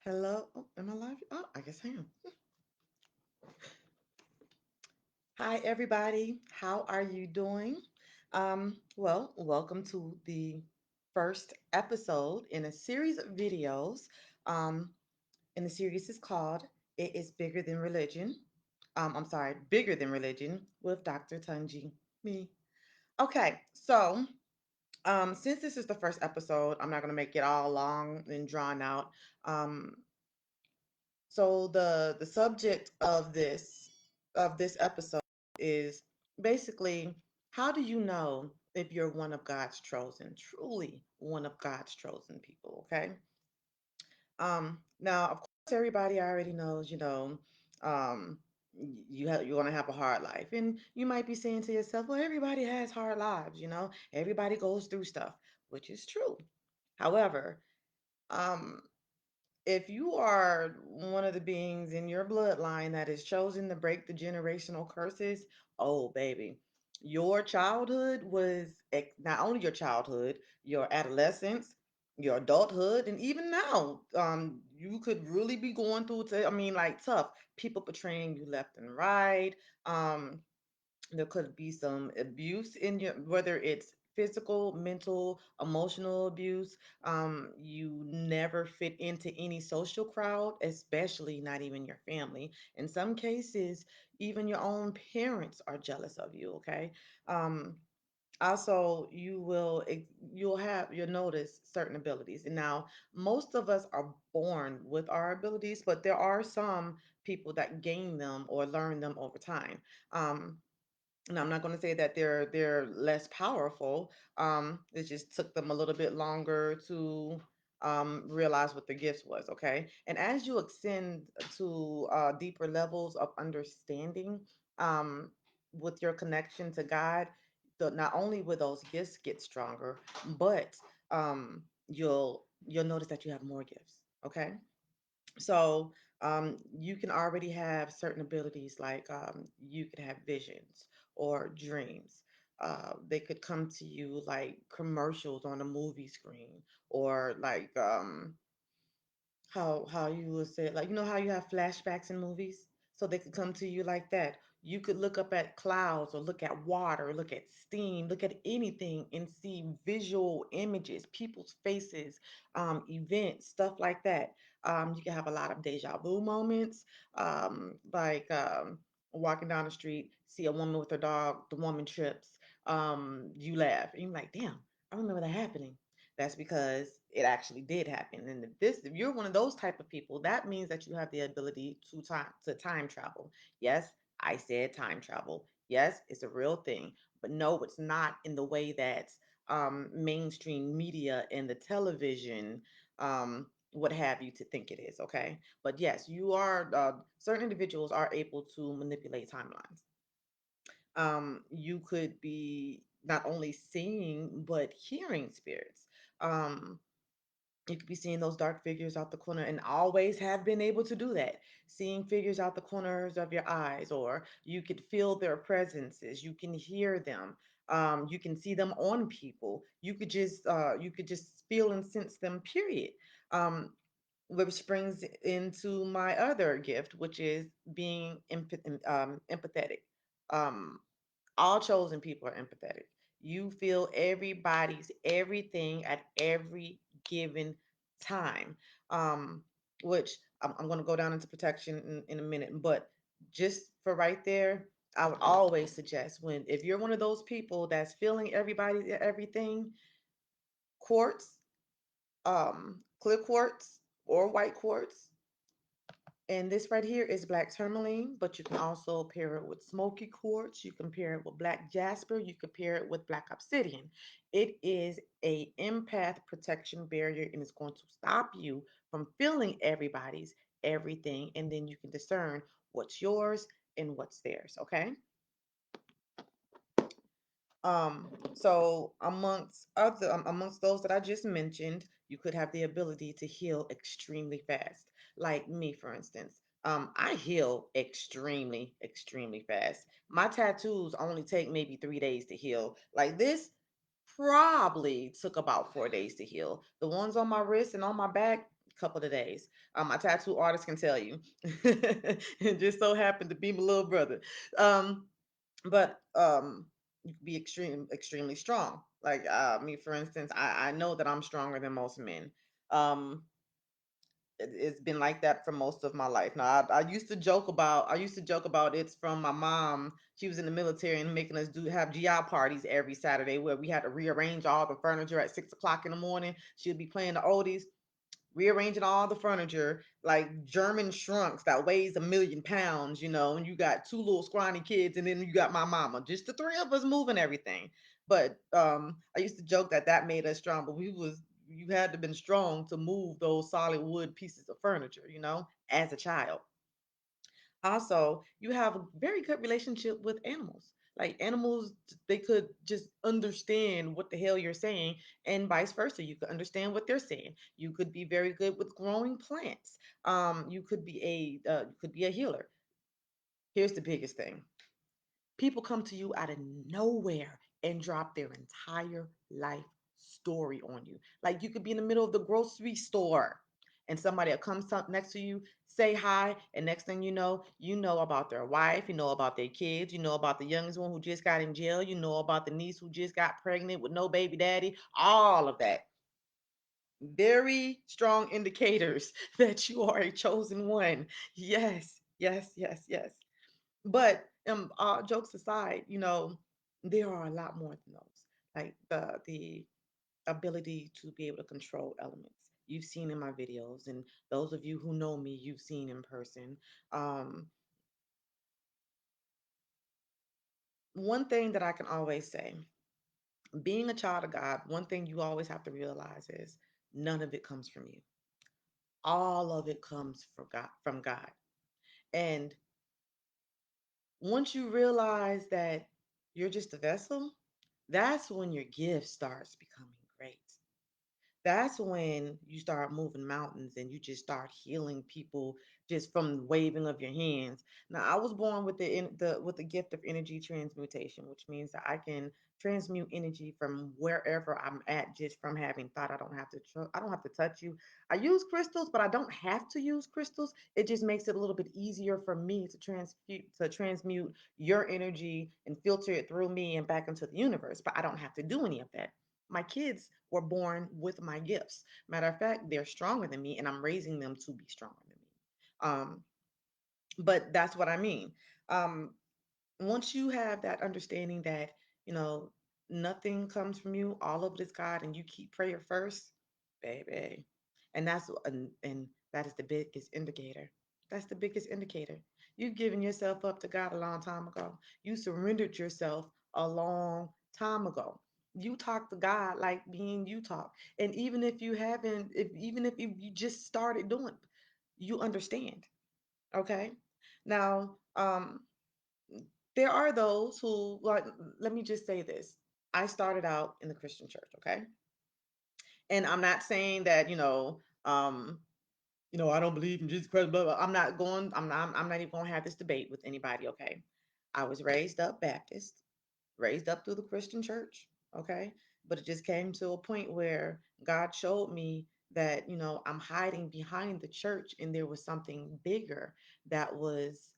Hello. Oh, am I live? Oh, I guess I am. Hi, everybody. How are you doing? Well, welcome to the first episode in a series of videos. Um, and the series is called "It Is Bigger Than Religion." I'm sorry, Bigger Than Religion with Dr. Tunji. Me. Okay, so since this is the first episode, I'm not gonna make it all long and drawn out. Um, So the subject of this episode is basically, how do you know if you're one of God's chosen, truly one of God's chosen people, okay? Now of course everybody already knows, um you want to have a hard life, and you might be saying to yourself, well, everybody has hard lives, everybody goes through stuff, which is true. However, um if you are one of the beings in your bloodline that is chosen to break the generational curses, oh baby, your childhood was not only your childhood, your adolescence, your adulthood, and even now, you could really be going through. I mean, like tough people betraying you left and right. Um, there could be some abuse in your, whether it's physical, mental, emotional abuse. You never fit into any social crowd, especially not even your family. In some cases, even your own parents are jealous of you. Okay. um, Also, you'll notice certain abilities, and now most of us are born with our abilities, but there are some people that gain them or learn them over time. um, and I'm not going to say that they're less powerful. It just took them a little bit longer to realize what the gifts was. Okay, and as you ascend to deeper levels of understanding, um, with your connection to God, not only will those gifts get stronger, but you'll notice that you have more gifts. Okay, so you can already have certain abilities, like you could have visions or dreams. They could come to you like commercials on a movie screen, or like how you would say it, like how you have flashbacks in movies, so they could come to you like that. You could look up at clouds, or look at water, look at steam, look at anything and see visual images, people's faces, events, stuff like that. You can have a lot of deja vu moments, like walking down the street, see a woman with her dog, the woman trips, you laugh and you're like, damn, I remember that happening. That's because it actually did happen. And if you're one of those type of people, that means that you have the ability to time travel. Yes, I said time travel. Yes, it's a real thing, but no, it's not in the way that mainstream media and the television, what have you, to think it is. Okay, but yes, you are. Certain individuals are able to manipulate timelines. You could be not only seeing but hearing spirits. Um, you could be seeing those dark figures out the corner, and always have been able to do that. Seeing figures out the corners of your eyes, or you could feel their presences. You can hear them. You can see them on people. You could just feel and sense them. Period. Um, which brings into my other gift, which is being empathetic. Um, all chosen people are empathetic. You feel everybody's everything at every given time. Um, which I'm going to go down into protection in a minute, but just for right there, I would always suggest, when if you're one of those people that's feeling everybody's everything, quartz, clear quartz or white quartz, and this right here is black tourmaline, but you can also pair it with smoky quartz. You can pair it with black jasper. You can pair it with black obsidian. It is a empath protection barrier, and it's going to stop you from feeling everybody's everything, and then you can discern what's yours and what's theirs. Okay. So amongst those that I just mentioned, you could have the ability to heal extremely fast. Like me, for instance. I heal extremely, extremely fast. My tattoos only take maybe 3 days to heal. Like this probably took about 4 days to heal. The ones on my wrist and on my back couple of days. My tattoo artist can tell you. It just so happened to be my little brother. Um, but you can be extremely strong. Like me, for instance, I know that I'm stronger than most men. Um, it's been like that for most of my life. Now, I used to joke about it's from my mom. She was in the military and making us do have GI parties every Saturday where we had to rearrange all the furniture at 6 o'clock in the morning. She'd be playing the oldies, rearranging all the furniture like German shrunks that weighs 1,000,000 pounds, and you got two little scrawny kids, and then you got my mama, just the three of us moving everything. But I used to joke that that made us strong, but you had to been strong to move those solid wood pieces of furniture, as a child. Also, you have a very good relationship with animals. Like animals, they could just understand what the hell you're saying, and vice versa. You could understand what they're saying. You could be very good with growing plants. You could be a healer. Here's the biggest thing: people come to you out of nowhere and drop their entire life story on you. Like you could be in the middle of the grocery store and somebody that comes up next to you, say hi, and next thing you know about their wife, you know about their kids, you know about the youngest one who just got in jail, you know about the niece who just got pregnant with no baby daddy, all of that. Very strong indicators that you are a chosen one. Yes, yes, yes, yes. But jokes aside, there are a lot more than those. Like the ability to be able to control elements. You've seen in my videos, and those of you who know me, you've seen in person. Um, One thing that I can always say, being a child of God, one thing you always have to realize is none of it comes from you. All of it comes from God, from God. And once you realize that you're just a vessel, that's when your gift starts becoming great. That's when you start moving mountains and you just start healing people just from the waving of your hands. Now, I was born with the gift of energy transmutation, which means that I can transmute energy from wherever I'm at just from having thought. I don't have to touch you. I use crystals, but I don't have to use crystals. It just makes it a little bit easier for me to transmute your energy and filter it through me and back into the universe. But I don't have to do any of that. My kids were born with my gifts. Matter of fact, they're stronger than me, and I'm raising them to be stronger than me. Um, but that's what I mean. Um, Once you have that understanding that you know nothing comes from you, all of it is God, and you keep prayer first, baby, and that is the biggest indicator. That's the biggest indicator. You've given yourself up to God a long time ago. You surrendered yourself a long time ago. You talk to God like being you talk, and even if you haven't, if even if you just started doing, you understand. Okay, now there are those who like, let me just say this. I started out in the Christian church, okay? And I'm not saying that, I don't believe in Jesus Christ, blah, blah. I'm not even gonna have this debate with anybody, okay? I was raised up Baptist, raised up through the Christian church, okay? But it just came to a point where God showed me that, I'm hiding behind the church and there was something bigger that was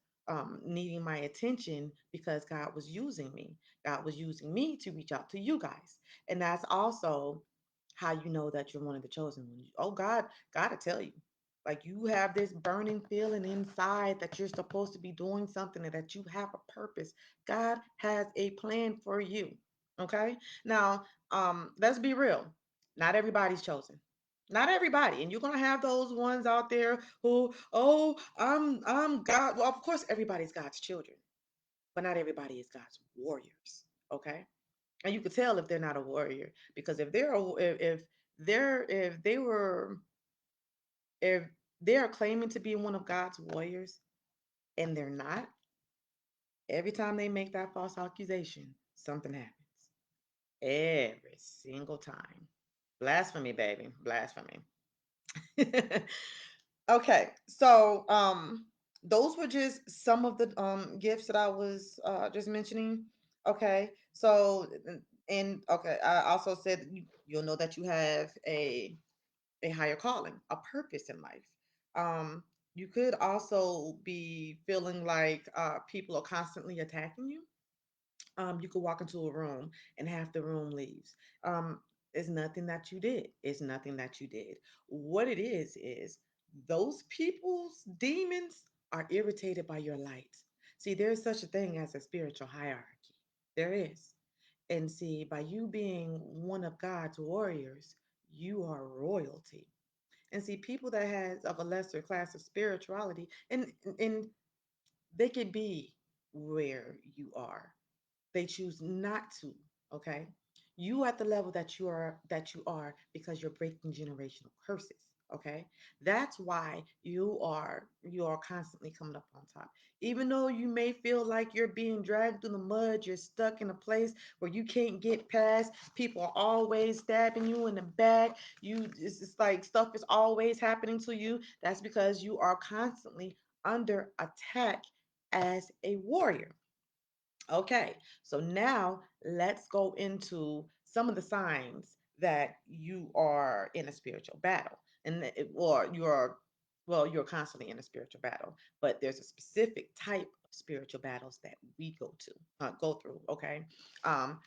needing my attention because God was using me. God was using me to reach out to you guys. And that's also how you know that you're one of the chosen ones. Oh, God to tell you. Like you have this burning feeling inside that you're supposed to be doing something and that you have a purpose. God has a plan for you. Okay. Now, let's be real. Not everybody's chosen. Not everybody. And you're gonna have those ones out there who, oh, I'm God. Well, of course everybody's God's children, but not everybody is God's warriors. Okay. And you could tell if they're not a warrior because if they were if they are claiming to be one of God's warriors and they're not, every time they make that false accusation, something happens. Every single time. Blasphemy, baby. Blasphemy. Okay. So, those were just some of the gifts that I was just mentioning. Okay. So, and okay, I also said you'll know that you have a a higher calling, a purpose in life. Um, you could also be feeling like people are constantly attacking you. You could walk into a room and half the room leaves. Um, it's nothing that you did. It's nothing that you did. What it is those people's demons are irritated by your light. See, there's such a thing as a spiritual hierarchy. There is. And see, by you being one of God's warriors, you are royalty. And see, people that has of a lesser class of spirituality, and they could be where you are, they choose not to. Okay, you at the level that you are because you're breaking generational curses. Okay, that's why you are constantly coming up on top. Even though you may feel like you're being dragged through the mud, you're stuck in a place where you can't get past. People are always stabbing you in the back. It's like stuff is always happening to you. That's because you are constantly under attack as a warrior. Okay, so now let's go into some of the signs that you are in a spiritual battle, or you're constantly in a spiritual battle. But there's a specific type of spiritual battles that we go through. Okay, um,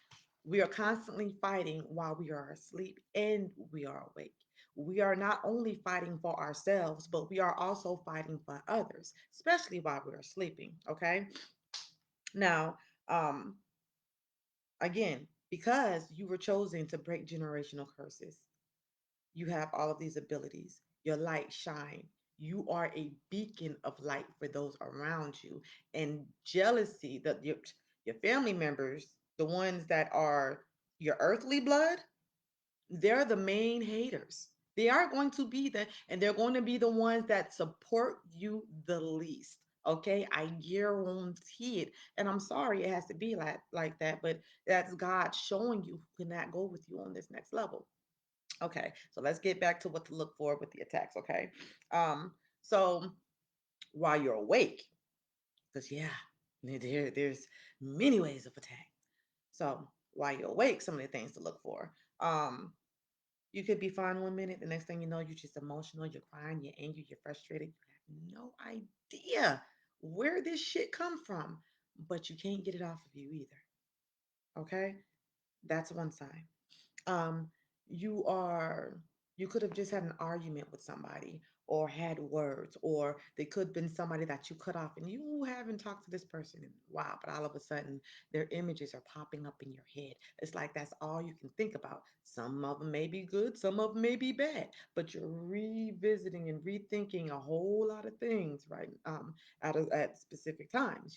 we are constantly fighting while we are asleep and we are awake. We are not only fighting for ourselves, but we are also fighting for others, especially while we are sleeping. Okay, now. Um, Again, because you were chosen to break generational curses, you have all of these abilities. Your light shine. You are a beacon of light for those around you. And jealousy, that your family members, the ones that are your earthly blood, they're the main haters. They are going to be and they're going to be the ones that support you the least. Okay, I guarantee it. And I'm sorry it has to be like that, but that's God showing you who cannot go with you on this next level. Okay, so let's get back to what to look for with the attacks. Okay, um, so while you're awake, because yeah, there's many ways of attack. So while you're awake, some of the things to look for. Um, you could be fine 1 minute, the next thing you know, you're just emotional, you're crying, you're angry, you're frustrated. You have no idea where this shit come from, but you can't get it off of you either. Okay? That's one sign. um you are you could have just had an argument with somebody or had words, or they could have been somebody that you cut off and you haven't talked to this person in a while, but all of a sudden their images are popping up in your head. It's like that's all you can think about. Some of them may be good, some of them may be bad, but you're revisiting and rethinking a whole lot of things, right? At specific times,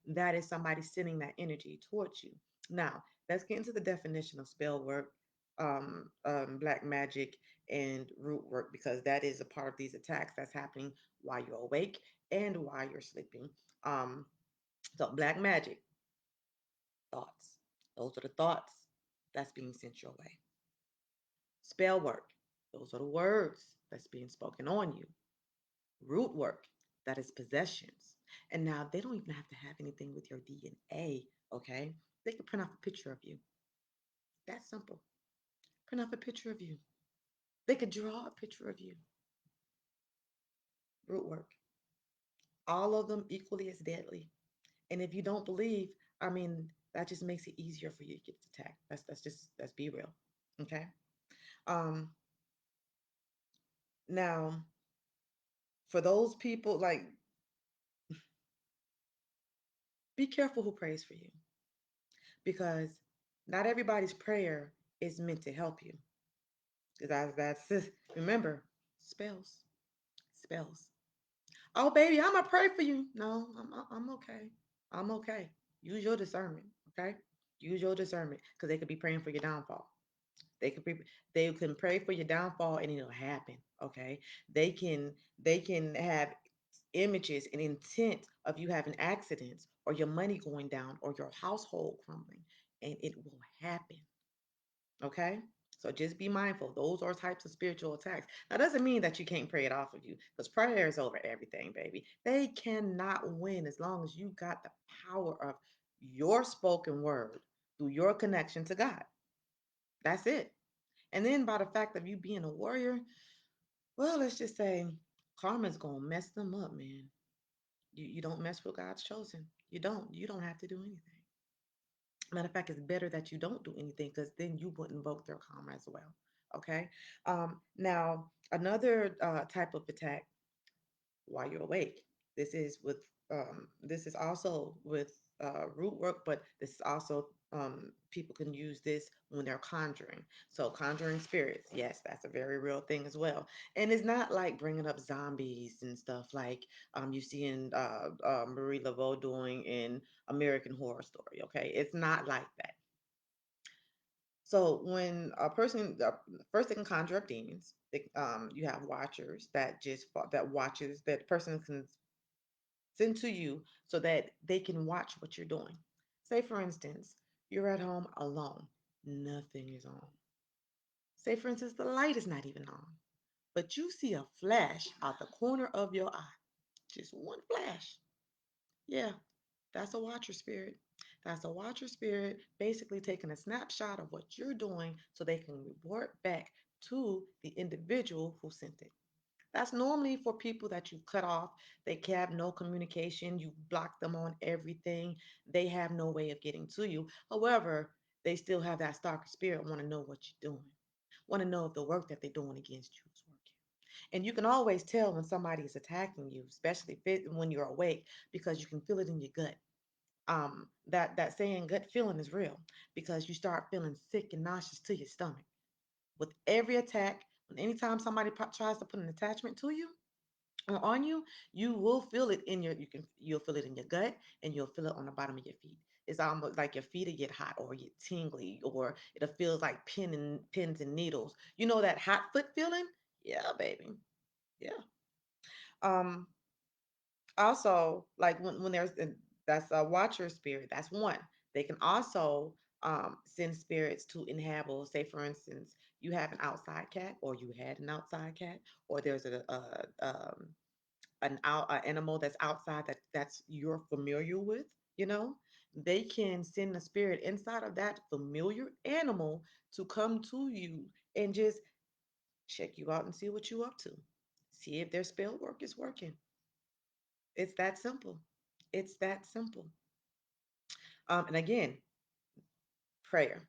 that is somebody sending that energy towards you. Now let's get into the definition of spell work, black magic, and root work, because that is a part of these attacks that's happening while you're awake and while you're sleeping. Um, so, black magic, thoughts. Those are the thoughts that's being sent your way. Spell work, those are the words that's being spoken on you. Root work, that is possessions. And now they don't even have to have anything with your DNA, okay? They can print off a picture of you. That's simple. Print off a picture of you. They could draw a picture of you. Root work. All of them equally as deadly. And if you don't believe, I mean, that just makes it easier for you to get attacked. Let's be real. Okay. Um, Now for those people, like, be careful who prays for you, because not everybody's prayer is meant to help you. That's remember, spells, spells. Oh, baby, I'm gonna pray for you. No, I'm okay. I'm okay. Use your discernment, okay? Use your discernment, because they could be praying for your downfall. They can pre- they can pray for your downfall and it'll happen. Okay, they can they can have images and intent of you having accidents or your money going down or your household crumbling, and it will happen. Okay. So just be mindful. Those are types of spiritual attacks. That doesn't mean that you can't pray it off of you, because prayer is over everything, baby. They cannot win as long as you got the power of your spoken word through your connection to God. That's it. And then by the fact of you being a warrior, Well, let's just say karma's gonna mess them up, man. You don't mess with God's chosen. You don't. You don't have to do anything. Matter of fact, it's better that you don't do anything because then you wouldn't invoke their karma as well. Okay. Now another type of attack while you're awake. This is with this is also with root work, but this is also people can use this when they're conjuring. So conjuring spirits, yes, that's a very real thing as well. And it's not like bringing up zombies and stuff like you see in Marie Laveau doing in American Horror Story. Okay, it's not like that. So when a person first they can conjure up demons. You have watchers that that watches that person can send to you so that they can watch what you're doing. Say, for instance, you're at home alone, nothing is on. Say, for instance, the light is not even on, but you see a flash out the corner of your eye, just one flash. Yeah, that's a watcher spirit. That's a watcher spirit basically taking a snapshot of what you're doing so they can report back to the individual who sent it. That's normally for people that you cut off. They have no communication. You block them on everything. They have no way of getting to you. However, they still have that stalker spirit, want to know what you're doing, want to know if the work that they're doing against you is working. And you can always tell when somebody is attacking you, especially when you're awake, because you can feel it in your gut. That saying gut feeling is real because you start feeling sick and nauseous to your stomach with every attack. Anytime somebody tries to put an attachment to you, on you, you will feel it in you'll feel it in your gut and you'll feel it on the bottom of your feet. It's almost like your feet will get hot or get tingly or it'll feel like pins and needles. You know that hot foot feeling? Yeah, baby. Yeah. Um Also like when that's a watcher spirit, that's one. They can also send spirits to inhabit, say for instance, you have an outside cat or you had an outside cat or there's an animal that's outside that's you're familiar with, you know, they can send a spirit inside of that familiar animal to come to you and just check you out and see what you up to. See if their spell work is working. It's that simple. It's that simple. And again, prayer.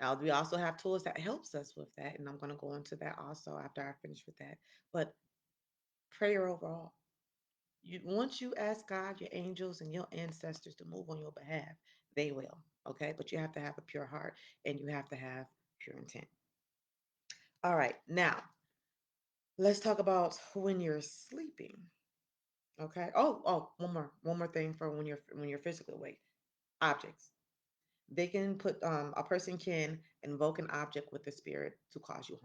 Now we also have tools that helps us with that, and I'm going to go into that also after I finish with that. But prayer overall. Once you ask God, your angels, and your ancestors to move on your behalf, they will. Okay, but you have to have a pure heart and you have to have pure intent. All right, now let's talk about when you're sleeping. Okay. One more thing for when you're physically awake. Objects. They can put a person can invoke an object with the spirit to cause you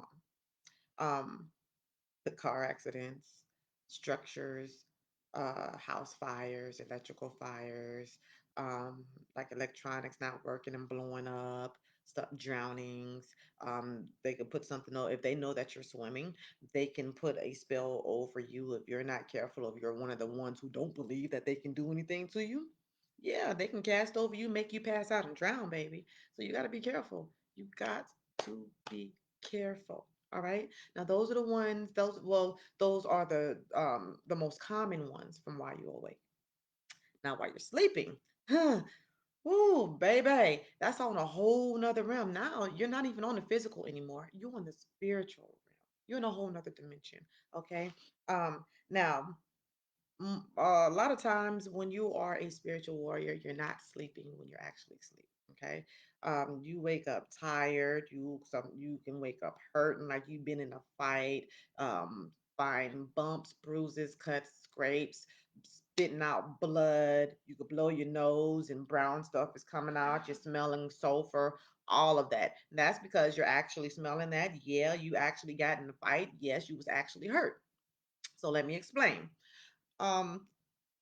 harm. The car accidents, structures, house fires, electrical fires, like electronics not working and blowing up, stuff, drownings. They could put something on if they know that you're swimming. They can put a spell over you if you're not careful. If you're one of the ones who don't believe that they can do anything to you, yeah, they can cast over you, make you pass out and drown, baby. So you got to be careful. You got to be careful. All right. Now those are the ones. Those are the most common ones from while you're awake. Now while you're sleeping, huh? Ooh, baby, that's on a whole nother realm. Now you're not even on the physical anymore. You're on the spiritual realm. You're in a whole nother dimension. Okay. Now a lot of times when you are a spiritual warrior, you're not sleeping when you're actually asleep. Okay. You wake up tired. You can wake up hurting like you've been in a fight. Find bumps, bruises, cuts, scrapes, spitting out blood. You could blow your nose and brown stuff is coming out. You're smelling sulfur, all of that. And that's because you're actually smelling that. Yeah, you actually got in a fight. Yes, you was actually hurt. So let me explain. Um,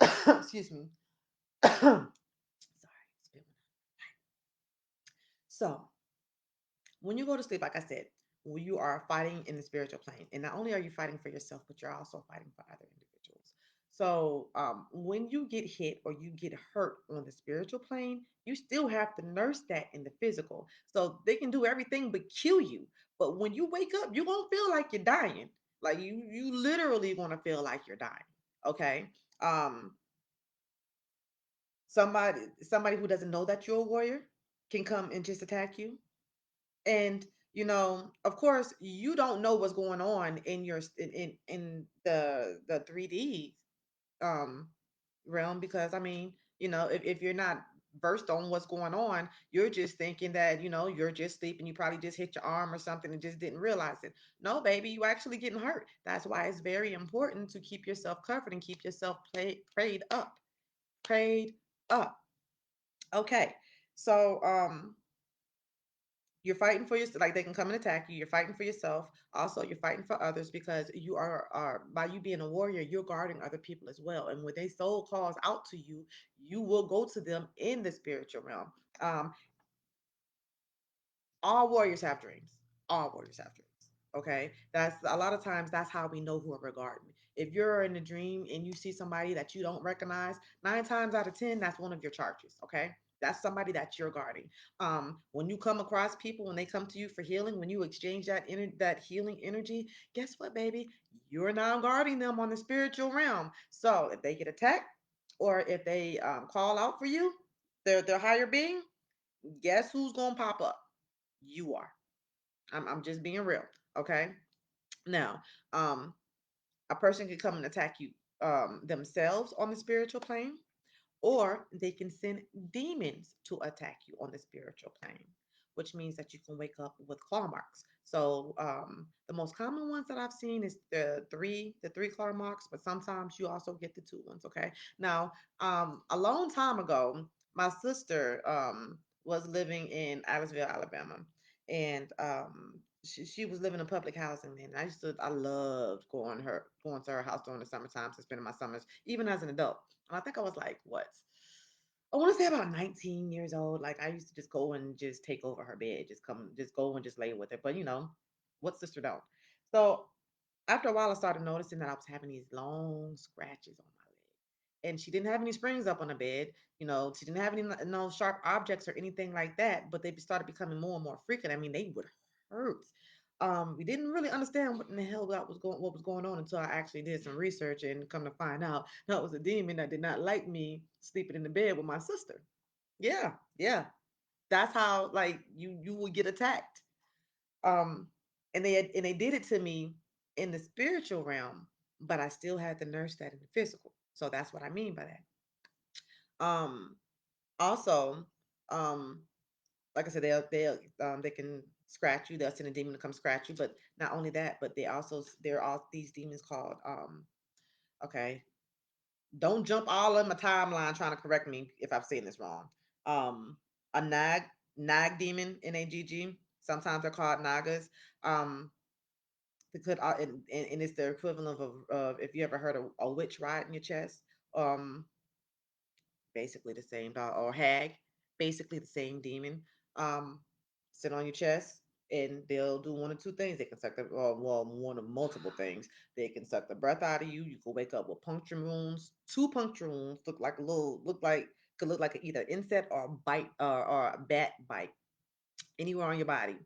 excuse me. Sorry, spit one out. So when you go to sleep, like I said, when you are fighting in the spiritual plane, and not only are you fighting for yourself, but you're also fighting for other individuals. So when you get hit or you get hurt on the spiritual plane, you still have to nurse that in the physical. So they can do everything but kill you. But when you wake up, you won't feel like you're dying. Like you literally want to feel like you're dying. Okay. Um, somebody who doesn't know that you're a warrior can come and just attack you. And of course, you don't know what's going on in your in the 3D um realm, because I mean, if you're not versed on what's going on, you're just thinking that, you're just sleeping, you probably just hit your arm or something and just didn't realize it. No, baby, you actually getting hurt. That's why it's very important to keep yourself covered and keep yourself prayed up. Prayed up. Okay. So you're fighting for yourself. Like, they can come and attack you. You're fighting for yourself. Also, you're fighting for others, because you are by you being a warrior, you're guarding other people as well. And when they soul calls out to you, you will go to them in the spiritual realm. Um, all warriors have dreams. All warriors have dreams. Okay, that's a lot of times that's how we know who we're guarding. If you're in a dream and you see somebody that you don't recognize, 9 times out of 10, that's one of your charges. Okay, that's somebody that you're guarding. When you come across people, when they come to you for healing, when you exchange that healing energy, guess what, baby? You're now guarding them on the spiritual realm. So if they get attacked, or if they call out for you, their higher being, guess who's gonna pop up? You are. I'm just being real. Okay. Now, um, a person can come and attack you themselves on the spiritual plane, or they can send demons to attack you on the spiritual plane, which means that you can wake up with claw marks. So the most common ones that I've seen is the three claw marks, but sometimes you also get the two ones. Okay. Now, a long time ago, my sister was living in Addisville, Alabama, and she was living in public housing. And I loved going to her house during the summertime, to spending my summers, even as an adult. And I think I was like, what? I want to say about 19 years old. Like, I used to just go and just take over her bed, just go and just lay with her. But what sister don't? So after a while, I started noticing that I was having these long scratches on my leg, and she didn't have any springs up on the bed. She didn't have any no sharp objects or anything like that. But they started becoming more and more frequent. I mean, they would hurt. We didn't really understand what in the hell what was going on, until I actually did some research and come to find out that was a demon that did not like me sleeping in the bed with my sister. Yeah, yeah. That's how, like, you would get attacked. Um, and they did it to me in the spiritual realm, but I still had to nurse that in the physical. So that's what I mean by that. Also, um, like I said, they can scratch you. They'll send a demon to come scratch you. But not only that, but there are these demons called okay, don't jump all in my timeline trying to correct me if I'm saying this wrong. Um, a nag demon, NAGG. Sometimes they're called nagas. Um, they could and it's the equivalent of, if you ever heard of a witch riding your chest. Um, basically the same dog, or hag, basically the same demon. Um, sit on your chest, and they'll do one of two things. They can suck the well, one of multiple things. They can suck the breath out of you. You can wake up with puncture wounds. Two puncture wounds could look like either insect or a bite, or a bat bite anywhere on your body.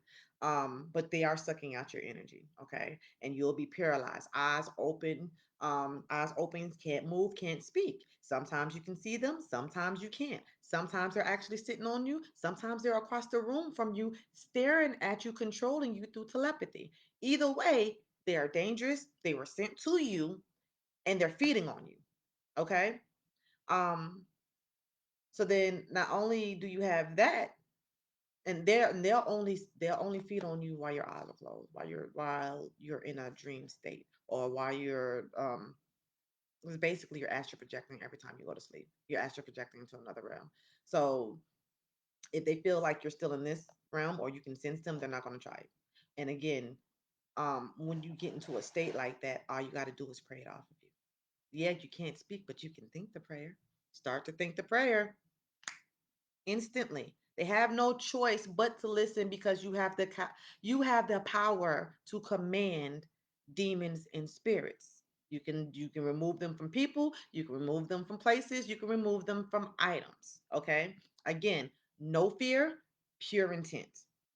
But they are sucking out your energy, okay? And you'll be paralyzed, eyes open, can't move, can't speak. Sometimes you can see them, sometimes you can't. Sometimes they're actually sitting on you, sometimes they're across the room from you, staring at you, controlling you through telepathy. Either way, they are dangerous, they were sent to you, and they're feeding on you, okay? Um, so then not only do you have that, and they'll only feed on you while your eyes are closed, while you're in a dream state, or while you're it's basically you're astral projecting every time you go to sleep. You're astral projecting into another realm. So if they feel like you're still in this realm, or you can sense them, they're not going to try it. And again, when you get into a state like that, all you got to do is pray it off of you. Yeah, you can't speak, but you can think the prayer. Start to think the prayer instantly. They have no choice but to listen, because you have the power to command demons and spirits. You can remove them from people, you can remove them from places, you can remove them from items, okay? Again, no fear, pure intent,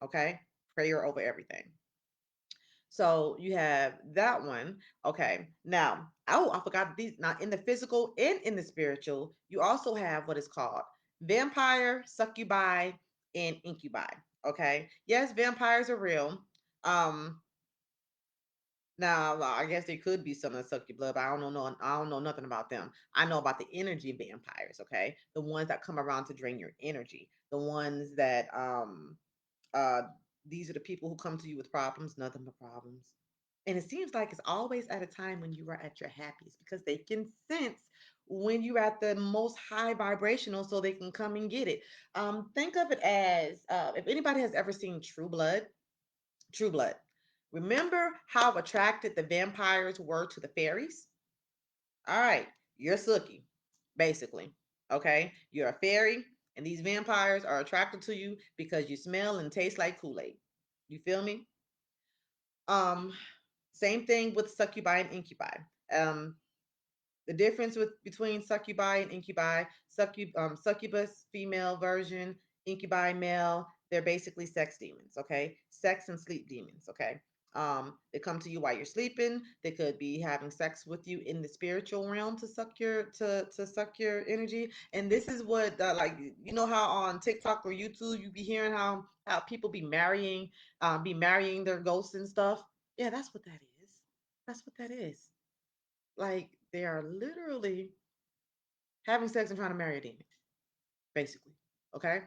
okay? Prayer over everything. So you have that one. Okay. Now, oh, I forgot these. Now, in the physical and in the spiritual, you also have what is called vampire, succubi, and incubi. Okay. Yes, vampires are real. Um, Now, I guess there could be some that suck your blood, but I don't know. I don't know nothing about them. I know about the energy vampires. Okay, the ones that come around to drain your energy. The ones that uh, these are the people who come to you with problems, nothing but problems. And it seems like it's always at a time when you are at your happiest because they can sense when you're at the most high vibrational, so they can come and get it. Think of it as if anybody has ever seen True Blood. True Blood. Remember how attracted the vampires were to the fairies? All right, you're Sookie, basically. Okay, you're a fairy, and these vampires are attracted to you because you smell and taste like Kool Aid. You feel me? Um, Same thing with succubi and incubi. Um, the difference with between succubi and incubi, succubus female version, incubi male, they're basically sex demons, okay? Sex and sleep demons, okay? They come to you while you're sleeping. They could be having sex with you in the spiritual realm to suck your energy. And this is what like you know how on TikTok or YouTube you be hearing how people be marrying their ghosts and stuff. Yeah, that's what that is. That's what that is. Like they are literally having sex and trying to marry a demon, basically. Okay.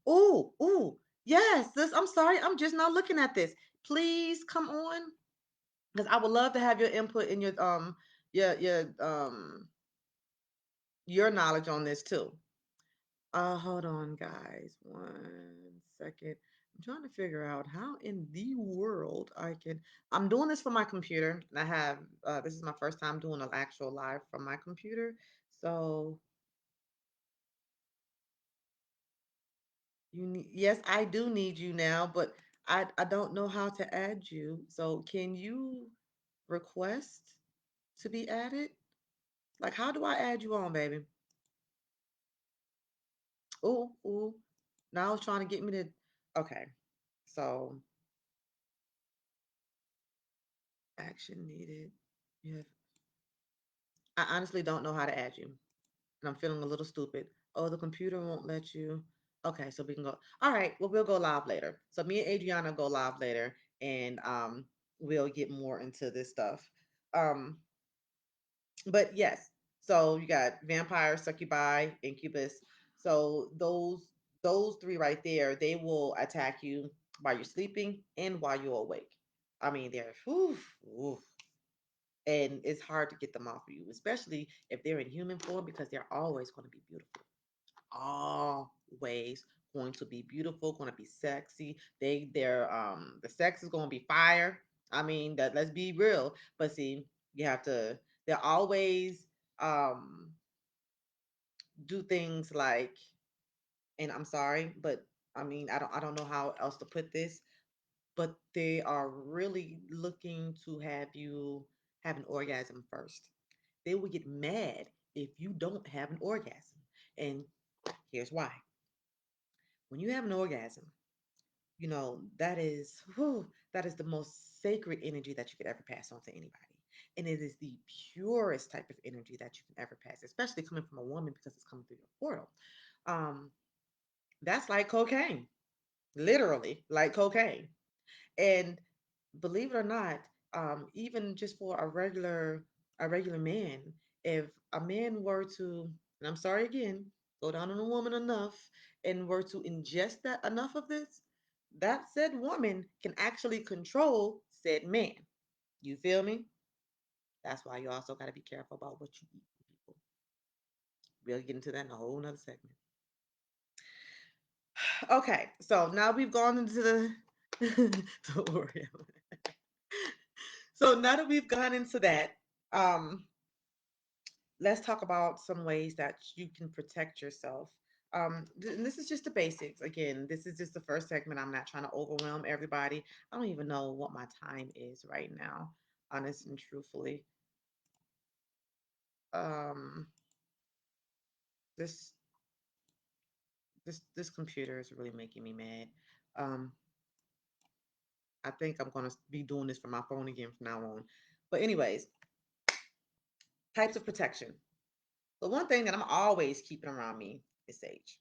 Ooh, ooh, yes. This. I'm sorry. I'm just not looking at this. Please come on, because I would love to have your input in your your knowledge on this too. Hold on, guys. 1 second. I'm trying to figure out how in the world I can. I'm doing this from my computer, and I have. This is my first time doing an actual live from my computer. So you need, yes, I do need you now, but I don't know how to add you. So can you request to be added? Like, how do I add you on, baby? Oh, oh. Now it's trying to get me to. Okay, so action needed. Yeah, I honestly don't know how to add you, and I'm feeling a little stupid. Oh, the computer won't let you. Okay, so we can go. All right, well, we'll go live later. So me and Adriana go live later, and we'll get more into this stuff. Um, but yes, so you got vampire, succubi, incubus. So those three right there, they will attack you while you're sleeping and while you're awake. I mean, they're whew, whew, and it's hard to get them off of you, especially if they're in human form because they're always going to be beautiful. Always going to be beautiful, going to be sexy. They're the sex is going to be fire. I mean, that let's be real. But see, you have to they're always um do things like, and I'm sorry, but I mean, I don't know how else to put this, but they are really looking to have you have an orgasm first. They will get mad if you don't have an orgasm. And here's why. When you have an orgasm, that is that is the most sacred energy that you could ever pass on to anybody. And it is the purest type of energy that you can ever pass, especially coming from a woman because it's coming through your portal. Um, that's like cocaine, literally like cocaine. And believe it or not, even just for a regular man, if a man were to, and I'm sorry again, go down on a woman enough and were to ingest that enough of this, that said woman can actually control said man. You feel me? That's why you also got to be careful about what you eat, people. We'll get into that in a whole nother segment. Okay, so now we've gone into the. Don't worry. So now that we've gone into that, um, let's talk about some ways that you can protect yourself. And this is just the basics. Again, this is just the first segment. I'm not trying to overwhelm everybody. I don't even know what my time is right now, honest and truthfully. Um, this this computer is really making me mad. Um, I think I'm gonna be doing this from my phone again from now on. But anyways, types of protection. The one thing that I'm always keeping around me is sage.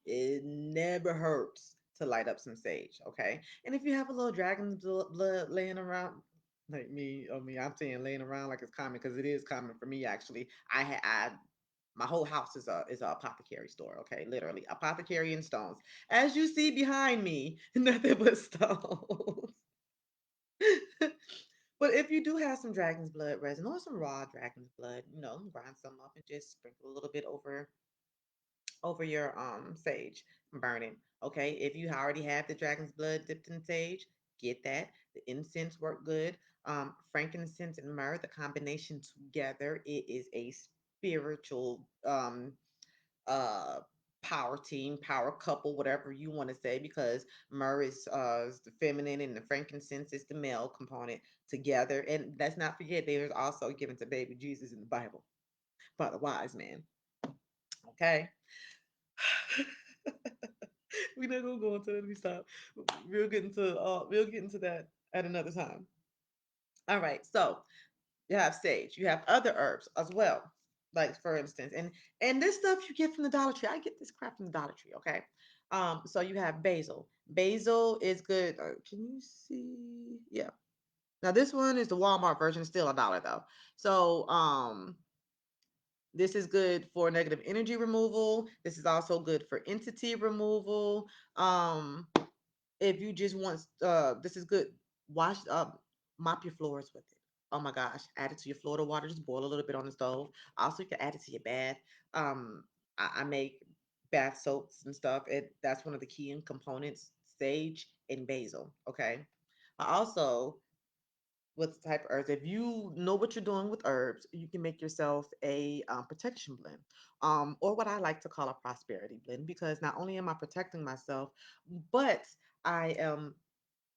It never hurts to light up some sage, okay? And if you have a little dragon's blood laying around, like me, I'm saying laying around like it's common because it is common for me actually. I my whole house is a apothecary store, okay? Literally, apothecary and stones. As you see behind me, nothing but stones. But if you do have some dragon's blood resin or some raw dragon's blood, grind some up and just sprinkle a little bit over your sage, burn it. Okay, if you already have the dragon's blood dipped in sage, get that. The incense work good. Frankincense and myrrh, the combination together, it is a spiritual uh power team, power couple, whatever you want to say, because myrrh is the feminine and the frankincense is the male component together. And let's not forget, there's also given to baby Jesus in the Bible by the wise man. Okay. We're not gonna go into that. Let me stop. We'll get into that at another time. All right. So you have sage. You have other herbs as well. Like for instance, and this stuff you get from the Dollar Tree. I get this crap from the Dollar Tree. Okay. So you have basil. Basil is good. Can you see? Yeah. Now this one is the Walmart version. It's still $1 though. So this is good for negative energy removal. This is also good for entity removal. If you just want, this is good. Wash up, mop your floors with it. Oh my gosh, add it to your Florida water. Just boil a little bit on the stove. Also, you can add it to your bath. um I make bath soaps and stuff. That's one of the key components: sage and basil. Okay. I also, with type of herbs, if you know what you're doing with herbs, you can make yourself a protection blend, or what I like to call a prosperity blend, because not only am I protecting myself, but I am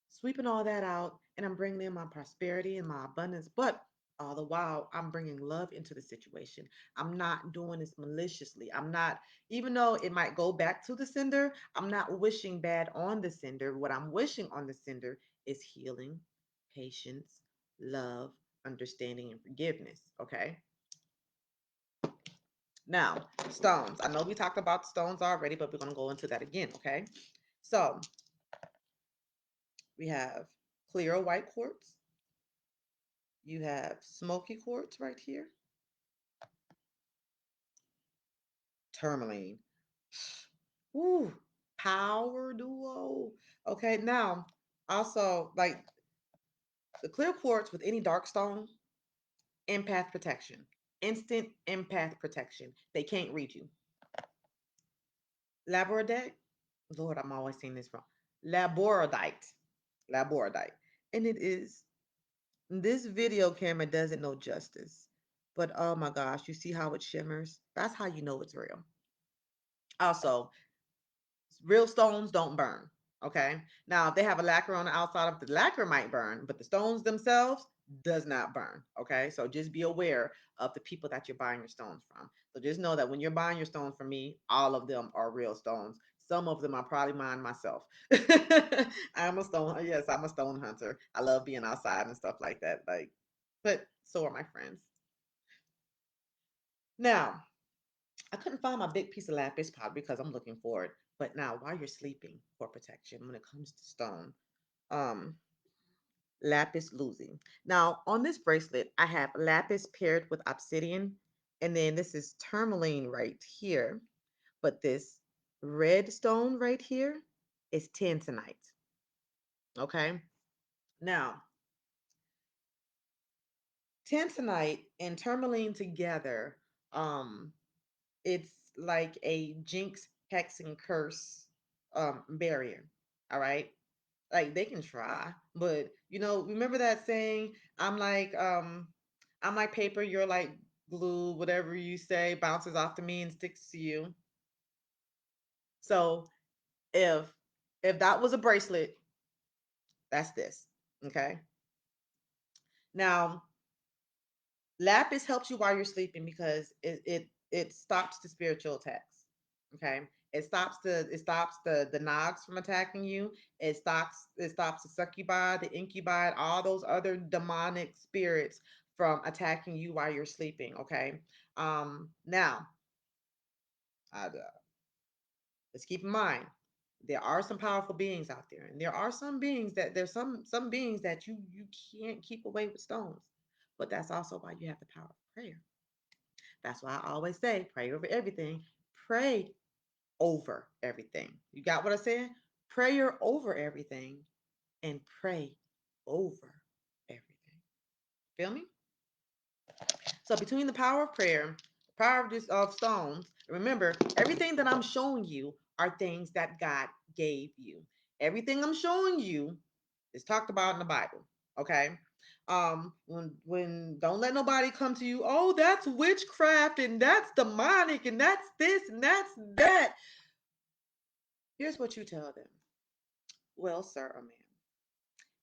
sweeping all that out and I'm bringing in my prosperity and my abundance. But all the while, I'm bringing love into the situation. I'm not doing this maliciously. I'm not, even though it might go back to the sender, I'm not wishing bad on the sender. What I'm wishing on the sender is healing, patience, love, understanding, and forgiveness. Okay. Now, stones. I know we talked about stones already, but we're going to go into that again. Okay. So we have clear white quartz. You have smoky quartz right here, tourmaline. Ooh, power duo. Okay, now also like the clear quartz with any dark stone, empath protection, instant empath protection. They can't read you. Labradorite. Lord, I'm always saying this wrong. Laborodite. Laborodite. And it is, this video camera doesn't know justice. But oh my gosh, you see how it shimmers? That's how you know it's real. Also, real stones don't burn. Okay. Now, if they have a lacquer on the outside of the lacquer might burn, but the stones themselves does not burn. Okay. So just be aware of the people that you're buying your stones from. So just know that when you're buying your stones from me, all of them are real stones. Some of them are probably mine myself. I'm a stone. Yes, I'm a stone hunter. I love being outside and stuff like that. Like, but so are my friends. Now, I couldn't find my big piece of lapis probably because I'm looking for it. But now, while you're sleeping, for protection, when it comes to stone, um, lapis lazuli. Now, on this bracelet, I have lapis paired with obsidian, and then this is tourmaline right here. But this red stone right here is tanzanite. Okay. Now, tanzanite and tourmaline together, um, it's like a jinx, hex, and curse barrier. All right. Like they can try, but remember that saying, I'm like paper, you're like glue, whatever you say bounces off to me and sticks to you. So if that was a bracelet, that's this. Okay. Now, lapis helps you while you're sleeping because it stops the spiritual attacks. Okay. It stops the nogs from attacking you. It stops the succubi, the incubi, all those other demonic spirits from attacking you while you're sleeping. Okay. Now, let's keep in mind there are some powerful beings out there, and there are some beings that there's some beings that you can't keep away with stones. But that's also why you have the power of prayer. That's why I always say pray over everything. Pray over everything. You got what I said? Prayer over everything and pray over everything. Feel me? So between the power of prayer, the power of stones, remember everything that I'm showing you are things that God gave you. Everything I'm showing you is talked about in the Bible. Okay. When don't let nobody come to you, oh, that's witchcraft and that's demonic and that's this and that's that. Here's what you tell them. Well, sir or ma'am,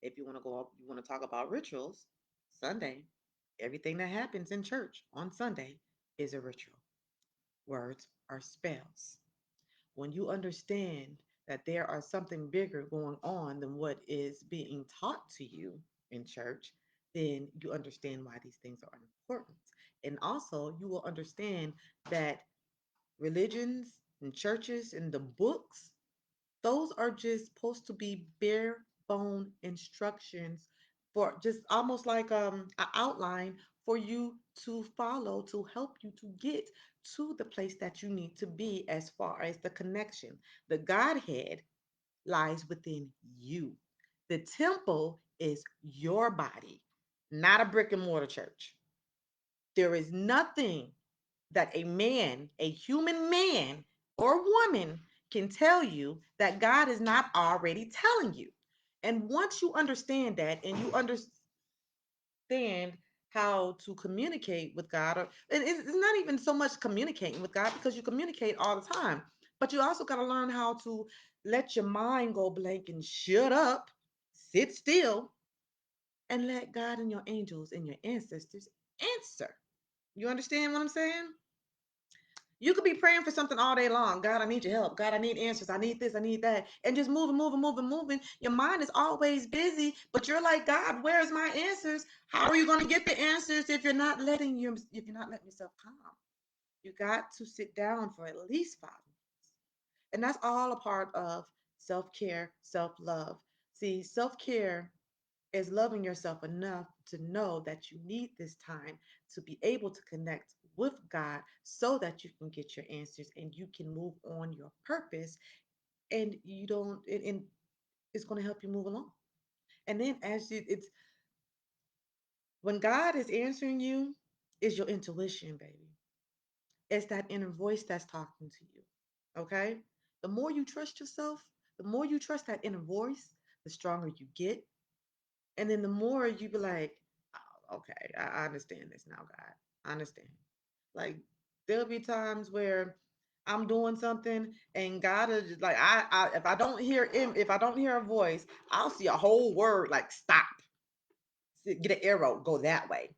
if you want to go up, you want to talk about rituals, Sunday, everything that happens in church on Sunday is a ritual. Words are spells. When you understand that there are something bigger going on than what is being taught to you in church, then you understand why these things are important. And also, you will understand that religions and churches and the books, those are just supposed to be bare bone instructions for just almost like an outline for you to follow to help you to get to the place that you need to be as far as the connection. The Godhead lies within you. The temple is your body, not a brick and mortar church. There is nothing that a man, a human man or woman, can tell you that God is not already telling you. And once you understand that and you understand how to communicate with God, or and it's not even so much communicating with God because you communicate all the time, but you also got to learn how to let your mind go blank and shut up, sit still, and let God and your angels and your ancestors answer. You understand what I'm saying? You could be praying for something all day long. God, I need your help. God, I need answers. I need this. I need that. And just moving, moving, moving, moving. Your mind is always busy, but you're like, God, where's my answers? How are you going to get the answers if you're not letting yourself calm? You got to sit down for at least 5 minutes. And that's all a part of self-care, self-love. See, self-care is loving yourself enough to know that you need this time to be able to connect with God so that you can get your answers and you can move on your purpose and you don't and it's going to help you move along. And then it's when God is answering you, is your intuition, baby. It's that inner voice that's talking to you. Okay? The more you trust yourself, the more you trust that inner voice, the stronger you get. And then the more you be like, oh, okay, I understand this now, God. I understand. Like there'll be times where I'm doing something and God is just like if I don't hear a voice, I'll see a whole word like stop, get an arrow, go that way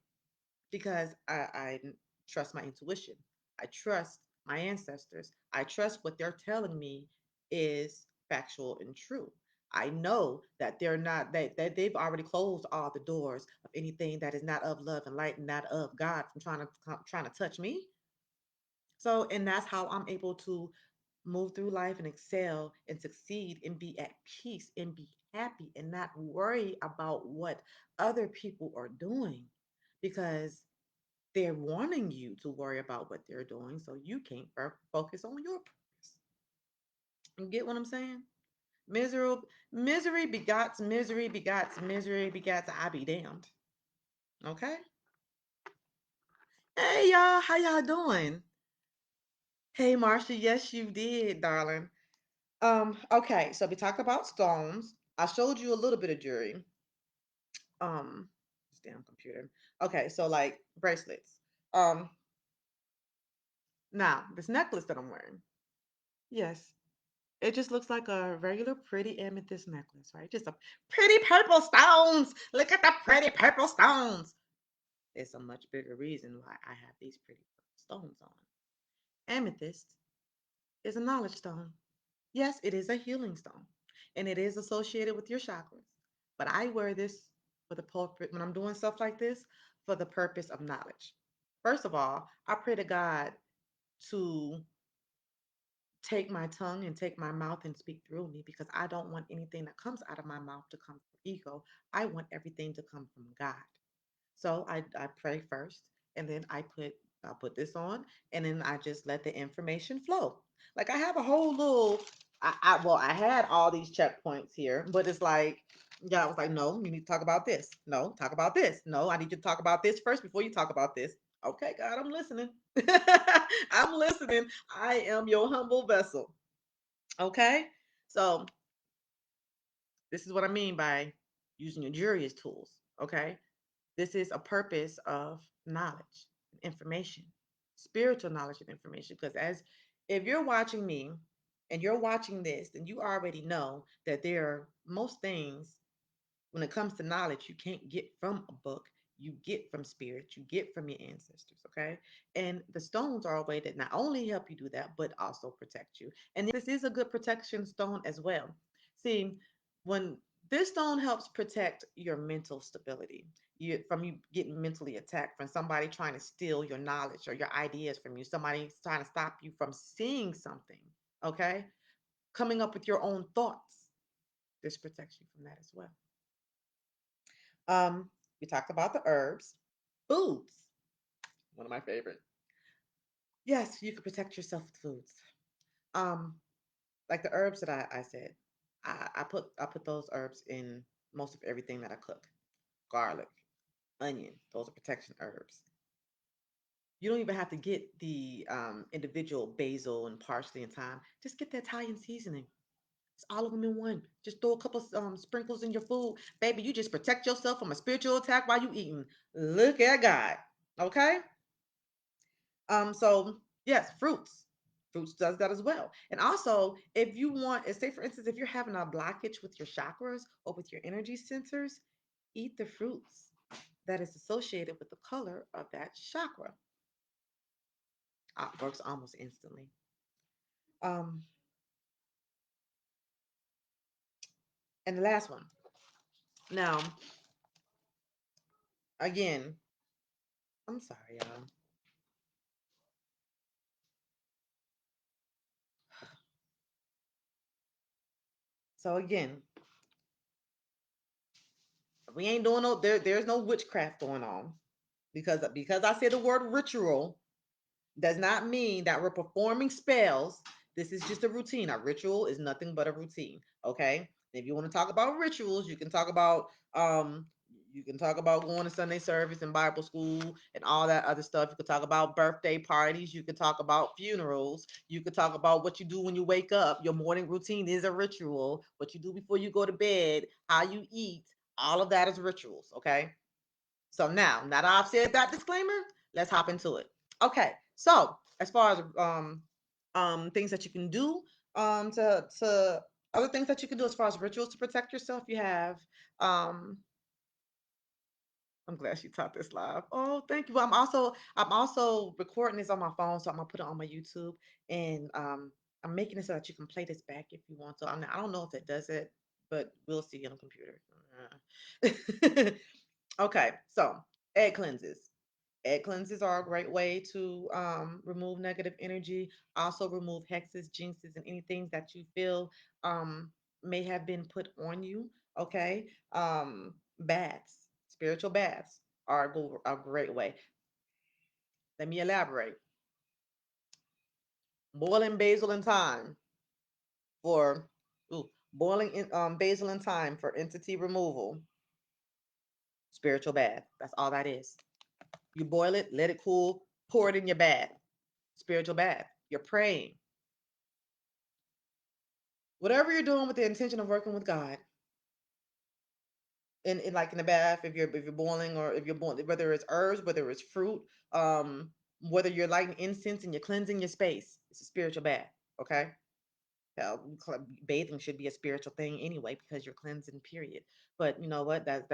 because I trust my intuition. I trust my ancestors. I trust what they're telling me is factual and true. I know that they're not that they've already closed all the doors of anything that is not of love and light and not of God from trying to touch me. So, and that's how I'm able to move through life and excel and succeed and be at peace and be happy and not worry about what other people are doing because they're wanting you to worry about what they're doing so you can't focus on your purpose. You get what I'm saying? Misery begots misery begots misery begots I be damned. Okay? Hey y'all, how y'all doing? Hey Marsha, yes you did, darling. Okay, so we talked about stones. I showed you a little bit of jewelry. This damn computer. Okay, so like bracelets. Um, Now this necklace that I'm wearing. Yes, it just looks like a regular pretty amethyst necklace, right? Just a pretty purple stones. Look at the pretty purple stones. There's a much bigger reason why I have these pretty purple stones on. Amethyst is a knowledge stone. Yes, it is a healing stone, and it is associated with your chakras. But I wear this for the purpose when I'm doing stuff like this for the purpose of knowledge. First of all, I pray to God to take my tongue and take my mouth and speak through me because I don't want anything that comes out of my mouth to come from ego. I want everything to come from God. So I pray first and then I put this on and then I just let the information flow. Like I have a whole little I had all these checkpoints here, but it's like God was like, no, you need to talk about this. No, talk about this. No, I need you to talk about this first before you talk about this. Okay, God, I'm listening. I'm listening. I am your humble vessel. Okay? So this is what I mean by using your jury as tools. Okay? This is a purpose of knowledge, information, spiritual knowledge and information. Because as if you're watching me and you're watching this, then you already know that there are most things when it comes to knowledge you can't get from a book. You get from spirit, you get from your ancestors, okay? And the stones are a way that not only help you do that, but also protect you. And this is a good protection stone as well. See, when this stone helps protect your mental stability, you getting mentally attacked from somebody trying to steal your knowledge or your ideas from you, somebody trying to stop you from seeing something, okay? Coming up with your own thoughts. This protects you from that as well. Um, we talked about the herbs, foods, one of my favorite. Yes, you can protect yourself with foods. Um, like the herbs that I said, I put those herbs in most of everything that I cook. Garlic, onion, those are protection herbs. You don't even have to get the individual basil and parsley and thyme. Just get the Italian seasoning. It's all of them in one. Just throw a couple sprinkles in your food, baby. You just protect yourself from a spiritual attack while you eating. Look at God. Okay. So yes, fruits. Fruits does that as well. And also, if you want, say for instance, if you're having a blockage with your chakras or with your energy centers, eat the fruits that is associated with the color of that chakra. Works almost instantly. Um, and the last one. Now, again, I'm sorry, y'all. So again, we ain't doing no there's no witchcraft going on because I said the word ritual does not mean that we're performing spells. This is just a routine. A ritual is nothing but a routine. Okay. If you want to talk about rituals, um you can talk about going to Sunday service and Bible school and all that other stuff. You could talk about birthday parties. You could talk about funerals. You could talk about what you do when you wake up. Your morning routine is a ritual. What you do before you go to bed, how you eat, all of that is rituals. Okay. So now that I've said that disclaimer, let's hop into it. Okay, so as far as things that you can do to other things that you can do as far as rituals to protect yourself, you have um I'm glad she taught this live. Oh, thank you. But I'm also recording this on my phone, so I'm gonna put it on my YouTube, and I'm making it so that you can play this back if you want to. I don't know if it does it, but we'll see on the computer. Okay, so egg cleanses. Egg cleanses are a great way to remove negative energy, also remove hexes, jinxes, and anything that you feel may have been put on you. Okay. Baths, spiritual baths are a great way. Let me elaborate. Boiling basil and thyme for boiling basil and thyme for entity removal. Spiritual bath. That's all that is. You boil it, let it cool, pour it in your bath. Spiritual bath. You're praying. Whatever you're doing with the intention of working with God, in like in the bath, if you're boiling or if you're boiling, whether it's herbs, whether it's fruit, whether you're lighting incense and you're cleansing your space, it's a spiritual bath. Okay. Hell, bathing should be a spiritual thing anyway because you're cleansing. Period. But you know what? That's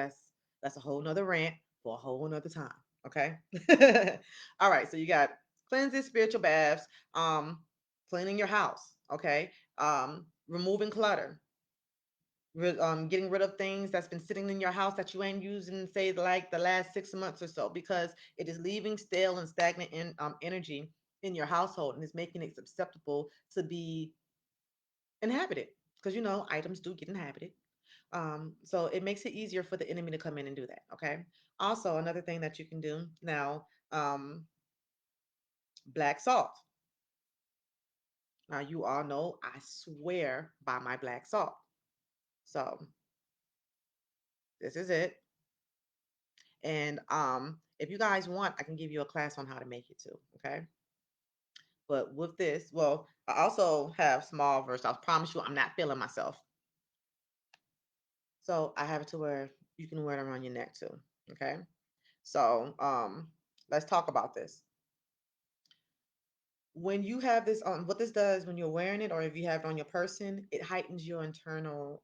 a whole nother rant for a whole nother time. Okay. All right. So you got cleanses, spiritual baths. cleaning your house, okay? Removing clutter, getting rid of things that's been sitting in your house that you ain't using, say like the last 6 months or so, because it is leaving stale and stagnant energy in your household and is making it susceptible to be inhabited. Because items do get inhabited. So it makes it easier for the enemy to come in and do that. Okay. Also, another thing that you can do now, black salt. Now you all know I swear by my black salt. So this is it. And if you guys want, I can give you a class on how to make it too. Okay. But with this, well, I also have small versions. I promise you, I'm not feeling myself. So I have it to where you can wear it around your neck too. Okay. So let's talk about this. When you have this on, what this does when you're wearing it, or if you have it on your person, it heightens your internal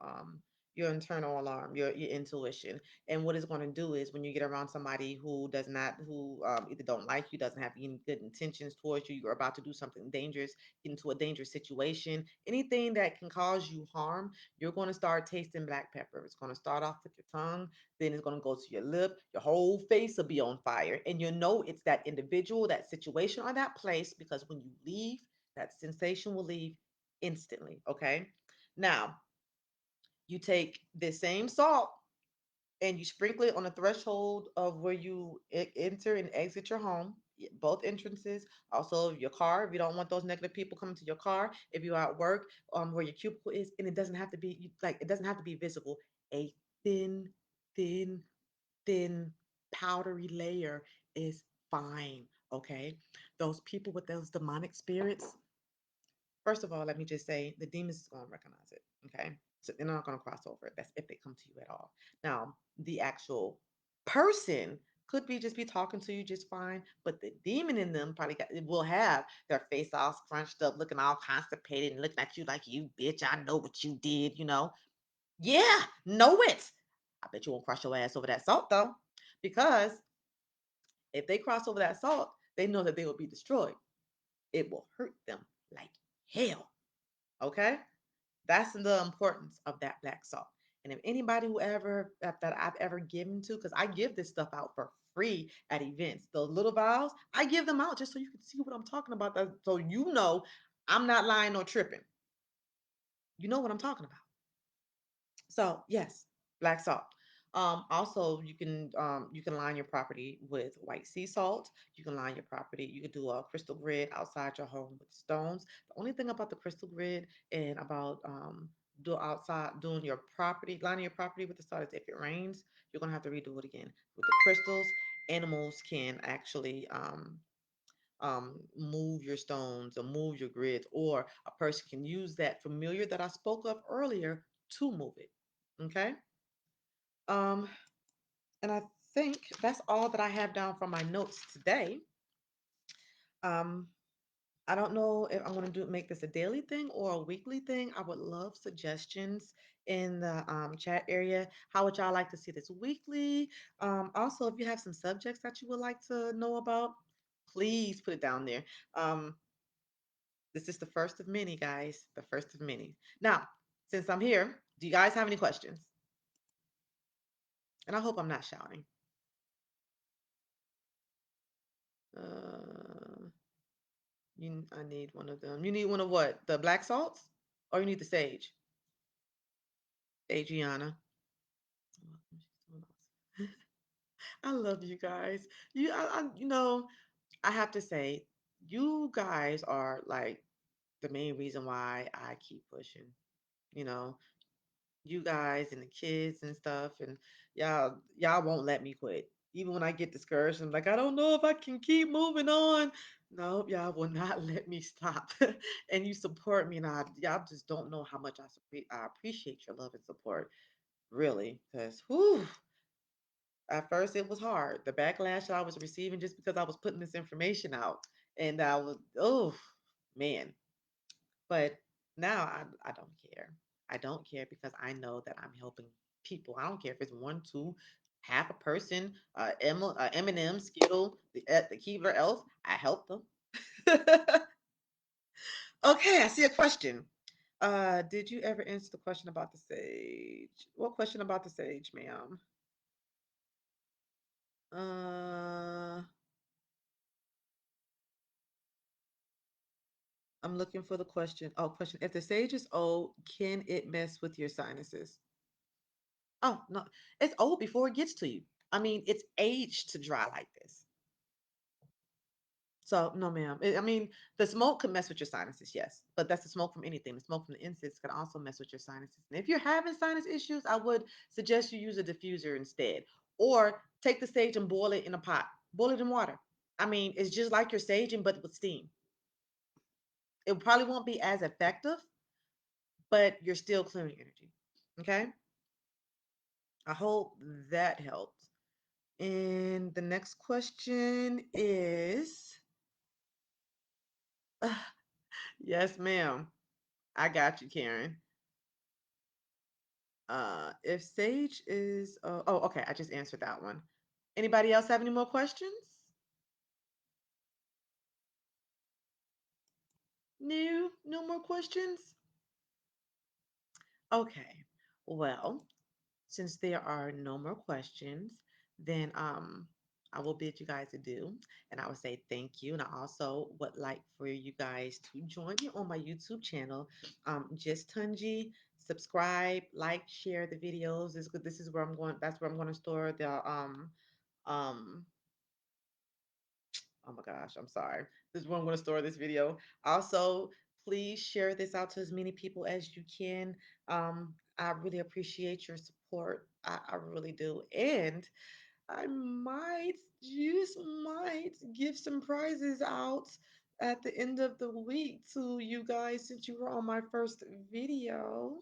alarm, your intuition. And what it's going to do is when you get around somebody who does not, who either don't like you, doesn't have any good intentions towards you, you're about to do something dangerous, get into a dangerous situation, anything that can cause you harm, you're going to start tasting black pepper. It's going to start off with your tongue, then it's going to go to your lip, your whole face will be on fire. And you know it's that individual, that situation, or that place, because when you leave, that sensation will leave instantly. Okay. Now, you take this same salt and you sprinkle it on the threshold of where you enter and exit your home, both entrances. Also, your car, if you don't want those negative people coming to your car. If you're at work, where your cubicle is, and it doesn't have to be like it doesn't have to be visible. A thin, thin, thin, powdery layer is fine. Okay, those people with those demonic spirits. First of all, let me just say the demons is going to recognize it. Okay. So they're not going to cross over it. That's if they come to you at all. Now, the actual person could be just be talking to you just fine, but the demon in them probably will have their face all scrunched up, looking all constipated and looking at you like, you bitch, I know what you did. Yeah, know it. I bet you won't cross your ass over that salt though, because if they cross over that salt, they know that they will be destroyed. It will hurt them like hell. Okay. That's the importance of that black salt. And if anybody who ever that I've ever given to, because I give this stuff out for free at events, those little vials, I give them out just so you can see what I'm talking about. So you know I'm not lying or tripping. You know what I'm talking about. So yes, black salt. Also, you can line your property with white sea salt. You can line your property. You can do a crystal grid outside your home with stones. The only thing about the crystal grid and about doing your property, lining your property with the salt is if it rains, you're gonna have to redo it again. With the crystals, animals can actually move your stones or move your grids, or a person can use that familiar that I spoke of earlier to move it. Okay. Um, and I think that's all that I have down from my notes today. Um, I don't know if I'm going to make this a daily thing or a weekly thing. I would love suggestions in the chat area. How would y'all like to see this weekly? Also, if you have some subjects that you would like to know about, please put it down there. Um, This is the first of many, guys. The first of many. Now, since I'm here, do you guys have any questions? And I hope I'm not shouting. Uh, I need one of them. You need one of what? The black salts, or you need the sage? Adriana. I love you guys. I have to say, you guys are like the main reason why I keep pushing. You know, you guys and the kids and stuff, and y'all won't let me quit even when I get discouraged. I'm like, I don't know if I can keep moving on. No, y'all will not let me stop. And you support me, and y'all just don't know how much I appreciate your love and support, really, because whew, at first it was hard, the backlash I was receiving just because I was putting this information out, and I was, oh man. But now I don't care. I don't care because I know that I'm helping people. I don't care if it's one, two, half a person, M&M, Skittle, the Keebler Elf. I help them. Okay, I see a question. Did you ever answer the question about the sage? What question about the sage, ma'am? Uh, I'm looking for the question. Oh, question. If the sage is old, can it mess with your sinuses? Oh, no. It's old before it gets to you. I mean, it's aged to dry like this. So, no, ma'am. I mean, the smoke can mess with your sinuses, yes, but that's the smoke from anything. The smoke from the incense can also mess with your sinuses. And if you're having sinus issues, I would suggest you use a diffuser instead, or take the sage and boil it in a pot. Boil it in water. I mean, it's just like your saging, but with steam. It probably won't be as effective, but you're still clearing energy. Okay. I hope that helped. And the next question is yes, ma'am. I got you, Karen. If Sage is oh, okay, I just answered that one. Anybody else have any more questions? No, no more questions? Okay. Well, since there are no more questions, then I will bid you guys adieu and I will say thank you. And I also would like for you guys to join me on my YouTube channel. Just Tunji, subscribe, like, share the videos. This is where I'm going, that's where I'm going to store the um oh my gosh, I'm sorry. This is where I'm going to store this video. Also, please share this out to as many people as you can. I really appreciate your support. I really do. And I might, just might give some prizes out at the end of the week to you guys since you were on my first video.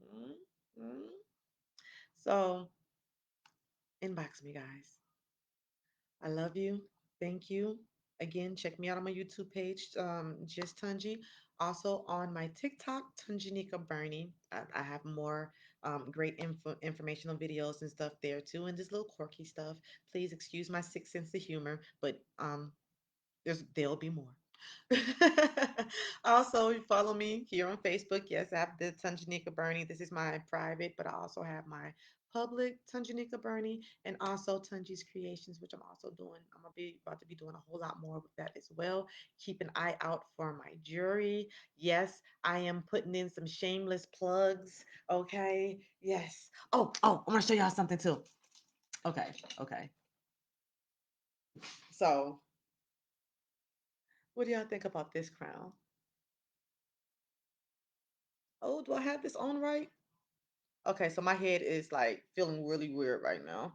Mm, mm. So, inbox me, guys. I love you. Thank you. Again, check me out on my YouTube page, just Tunji. Also on my TikTok, Tunjanika Bernie. I have more great informational videos and stuff there too, and just little quirky stuff. Please excuse my sick sense of humor, but there'll be more. Also, you follow me here on Facebook. Yes, I have the Tunjanika Bernie. This is my private, but I also have my public Tunjanika Bernie and also Tunji's Creations, which I'm also doing. I'm gonna be about to be doing a whole lot more with that as well. Keep an eye out for my jewelry. Yes, I am putting in some shameless plugs. Okay. Yes. Oh, I'm gonna show y'all something too. Okay, okay. So, what do y'all think about this crown? Oh, do I have this on right? Okay, so my head is like feeling really weird right now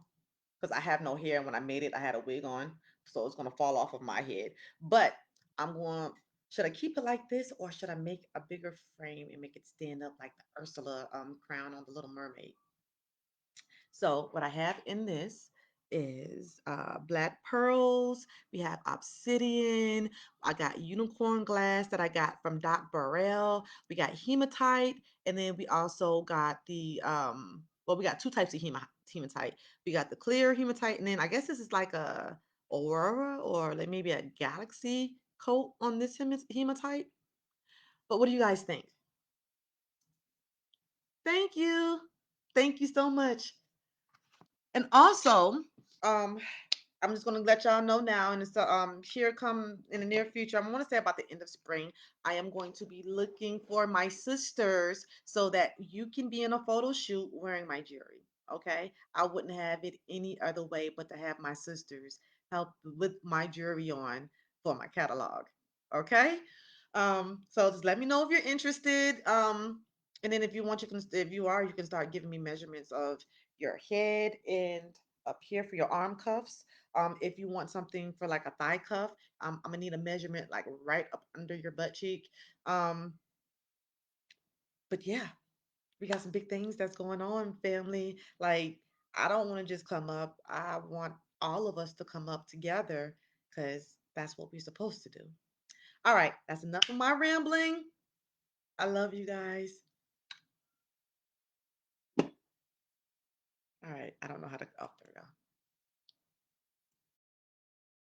because I have no hair. And when I made it, I had a wig on, so it's gonna fall off of my head. But I'm going. Should I keep it like this, or should I make a bigger frame and make it stand up like the Ursula crown on the Little Mermaid? So what I have in this is black pearls. We have obsidian. I got unicorn glass that I got from Doc Burrell. We got hematite, and then we also got the well, we got two types of hematite. We got the clear hematite, and then I guess this is like a aurora or like maybe a galaxy coat on this hematite. But what do you guys think? Thank you. Thank you so much. And also, um, I'm just gonna let y'all know now, and it's here come in the near future. I'm gonna say about the end of spring. I am going to be looking for my sisters so that you can be in a photo shoot wearing my jewelry. Okay, I wouldn't have it any other way but to have my sisters help with my jewelry on for my catalog. Okay, so just let me know if you're interested. And then if you want, you can if you are, you can start giving me measurements of your head and up here for your arm cuffs. If you want something for like a thigh cuff, I'm gonna need a measurement like right up under your butt cheek. Um, but yeah, we got some big things that's going on, family. Like, I don't want to just come up. I want all of us to come up together because that's what we're supposed to do. All right, that's enough of my rambling. I love you guys. All right, I don't know how to. Oh, there we go.